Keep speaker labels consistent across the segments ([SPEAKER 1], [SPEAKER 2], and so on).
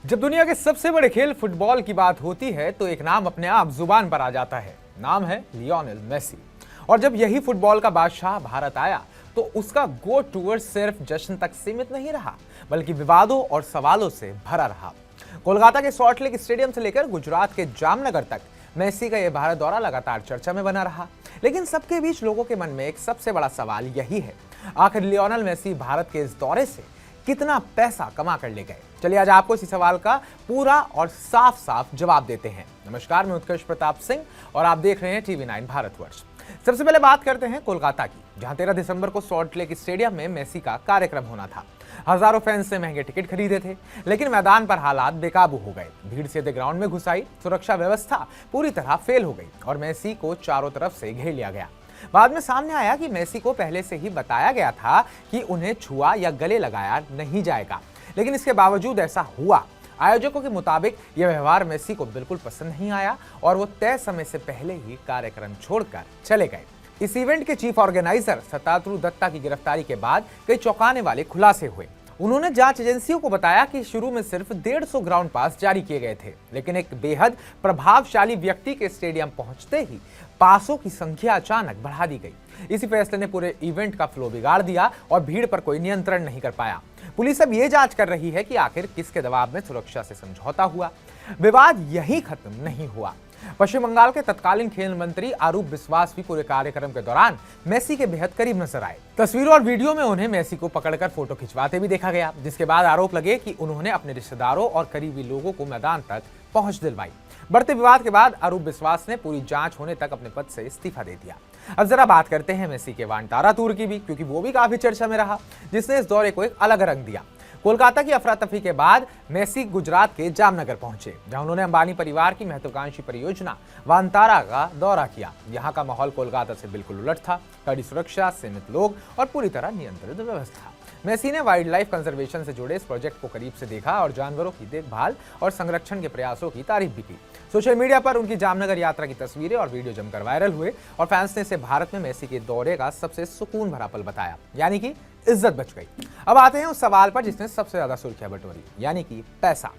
[SPEAKER 1] जब दुनिया के सबसे बड़े खेल फुटबॉल की बात होती है तो एक नाम अपने आप जुबान पर आ जाता है। नाम है लियोनेल मेसी। और जब यही फुटबॉल का बादशाह भारत आया तो उसका गो टूर सिर्फ जश्न तक सीमित नहीं रहा, बल्कि विवादों और सवालों से भरा रहा। कोलकाता के सॉल्ट लेक स्टेडियम से लेकर गुजरात के जामनगर तक मेसी का यह भारत दौरा लगातार चर्चा में बना रहा। लेकिन सबके बीच लोगों के मन में एक सबसे बड़ा सवाल यही है, आखिर लियोनेल मेसी भारत के इस दौरे से कितना पैसा कमा कर ले गए। चलिए आज आपको इसी सवाल का पूरा और साफ साफ जवाब देते हैं। नमस्कार, मैं उत्कर्ष प्रताप सिंह और आप देख रहे हैं TV9 भारतवर्ष। सबसे पहले बात करते हैं कोलकाता की, जहां 13 दिसंबर को सॉल्ट लेक स्टेडियम में मेसी का कार्यक्रम होना था। हजारों फैंस से महंगे टिकट खरीदे थे, लेकिन मैदान पर हालात बेकाबू हो गए। भीड़ सीधे ग्राउंड में घुस आई, सुरक्षा व्यवस्था पूरी तरह फेल हो गई और मेसी को चारों तरफ से घेर लिया गया। बाद में सामने आया कि मेसी को पहले से ही बताया गया था कि उन्हें छुआ या गले लगाया नहीं जाएगा, लेकिन इसके बावजूद ऐसा हुआ। आयोजकों के मुताबिक यह व्यवहार मेसी को बिल्कुल पसंद नहीं आया और वो तय समय से पहले ही कार्यक्रम छोड़कर चले गए। इस इवेंट के चीफ ऑर्गेनाइजर शताद्रु दत्ता की गिरफ्तारी के बाद कई चौंकाने वाले खुलासे हुए। उन्होंने जांच एजेंसियों को बताया कि शुरू में सिर्फ 150 ग्राउंड पास जारी किए गए थे, लेकिन एक बेहद प्रभावशाली व्यक्ति के स्टेडियम पहुंचते ही पासों की संख्या अचानक बढ़ा दी गई। इसी फैसले ने पूरे इवेंट का फ्लो बिगाड़ दिया और भीड़ पर कोई नियंत्रण नहीं कर पाया। पुलिस अब ये जांच कर रही है कि आखिर किसके दबाव में सुरक्षा से समझौता हुआ। विवाद यहीं खत्म नहीं हुआ। पश्चिम बंगाल के तत्कालीन खेल मंत्री आरूप विश्वास भी पूरे कार्यक्रम के दौरान मेसी के बेहद करीब नजर आए। तस्वीरों और वीडियो में उन्हें मेसी को पकड़कर फोटो खिंचवाते भी देखा गया, जिसके बाद आरोप लगे कि उन्होंने अपने रिश्तेदारों और करीबी लोगों को मैदान तक पहुंच दिलवाई। बढ़ते विवाद के बाद आरूप विश्वास ने पूरी जांच होने तक अपने पद से इस्तीफा दे दिया। अब जरा बात करते हैं मेसी के वानतारा टूर की भी, क्योंकि वो भी काफी चर्चा में रहा, जिसने इस दौरे को एक अलग रंग दिया। कोलकाता की अफरा तफरी के बाद मेसी गुजरात के जामनगर पहुंचे, जहां उन्होंने अंबानी परिवार की महत्वाकांक्षी परियोजना वानतारा का दौरा किया। यहां का माहौल कोलकाता से बिल्कुल उलट था। कड़ी सुरक्षा, सीमित लोग और पूरी तरह नियंत्रित व्यवस्था। मेसी ने वाइल्ड लाइफ कंजर्वेशन से जुड़े इस प्रोजेक्ट को करीब से देखा और जानवरों की देखभाल और संरक्षण के प्रयासों की तारीफ भी की। सोशल मीडिया पर उनकी जामनगर यात्रा की तस्वीरें और वीडियो जमकर वायरल हुए और फैंस ने इसे भारत में मेसी के दौरे का सबसे सुकून भरा पल बताया, यानी कि इज्जत बच गई। अब आते हैं उस सवाल पर जिसने सबसे ज्यादा सुर्खियां बटोरी, यानी कि पैसा।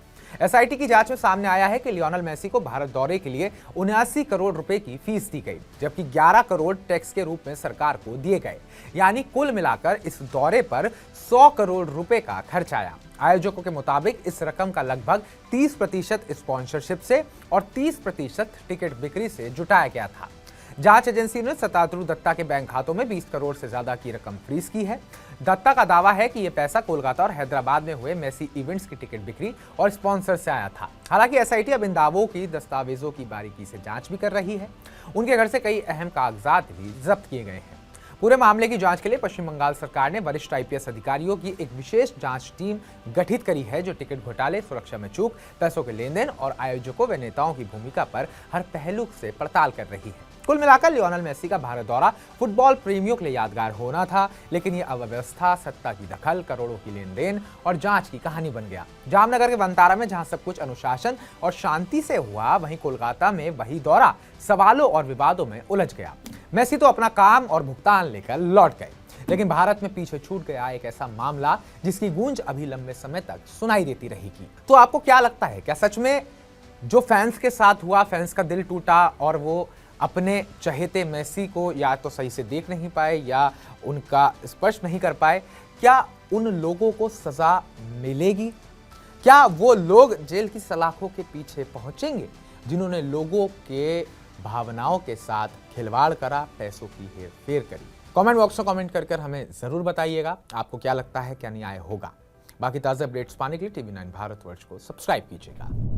[SPEAKER 1] SIT की जांच में सामने आया है कि लियोनेल मेसी को भारत दौरे के लिए 79 करोड़ रुपए की फीस दी गई, जबकि 11 करोड़ टैक्स के रूप में सरकार को दिए गए। यानी कुल मिलाकर इस दौरे पर 100 करोड़ रुपए का खर्च आया। आयोजकों के मुताबिक इस रकम का लगभग 30% स्पॉन्सरशिप से और 30% टिकट बिक्री से जुटाया गया था। जांच एजेंसी ने शताद्रु दत्ता के बैंक खातों में 20 करोड़ से ज्यादा की रकम फ्रीज की है। दत्ता का दावा है कि यह पैसा कोलकाता और हैदराबाद में हुए मेसी इवेंट्स की टिकट बिक्री और स्पॉन्सर से आया था। हालांकि SIT अब इन दावों की दस्तावेजों की बारीकी से जांच भी कर रही है। उनके घर से कई अहम कागजात भी जब्त किए गए हैं। पूरे मामले की जांच के लिए पश्चिम बंगाल सरकार ने वरिष्ठ IPS अधिकारियों की एक विशेष जांच टीम गठित करी है, जो टिकट घोटाले, सुरक्षा में चूक, पैसों के लेन देन और आयोजकों व नेताओं की भूमिका पर हर पहलू से पड़ताल कर रही है। कुल मिलाकर लियोनेल मेसी का भारत दौरा फुटबॉल प्रेमियों के लिए यादगार होना था, लेकिन ये अव्यवस्था, सत्ता की दखल, करोड़ों की लेन देन और जांच की कहानी बन गया। जामनगर के वनतारा में जहां सब कुछ अनुशासन और शांति से हुआ, वहीं कोलकाता में वही दौरा सवालों और विवादों में उलझ गया। मेसी तो अपना काम और भुगतान लेकर लौट गए, लेकिन भारत में पीछे छूट गया एक ऐसा मामला जिसकी गूंज अभी लंबे समय तक सुनाई देती रहेगी। तो आपको क्या लगता है, क्या सच में जो फैंस के साथ हुआ, फैंस का दिल टूटा और वो अपने चहेते मेसी को या तो सही से देख नहीं पाए या उनका स्पर्श नहीं कर पाए, क्या उन लोगों को सजा मिलेगी? क्या वो लोग जेल की सलाखों के पीछे पहुंचेंगे जिन्होंने लोगों के भावनाओं के साथ खिलवाड़ करा, पैसों की हेरफेर करी? कमेंट बॉक्स में कमेंट कर हमें जरूर बताइएगा आपको क्या लगता है, क्या न्याय होगा। बाकी ताज़ा अपडेट्स पाने के लिए TV9 भारतवर्ष को सब्सक्राइब कीजिएगा।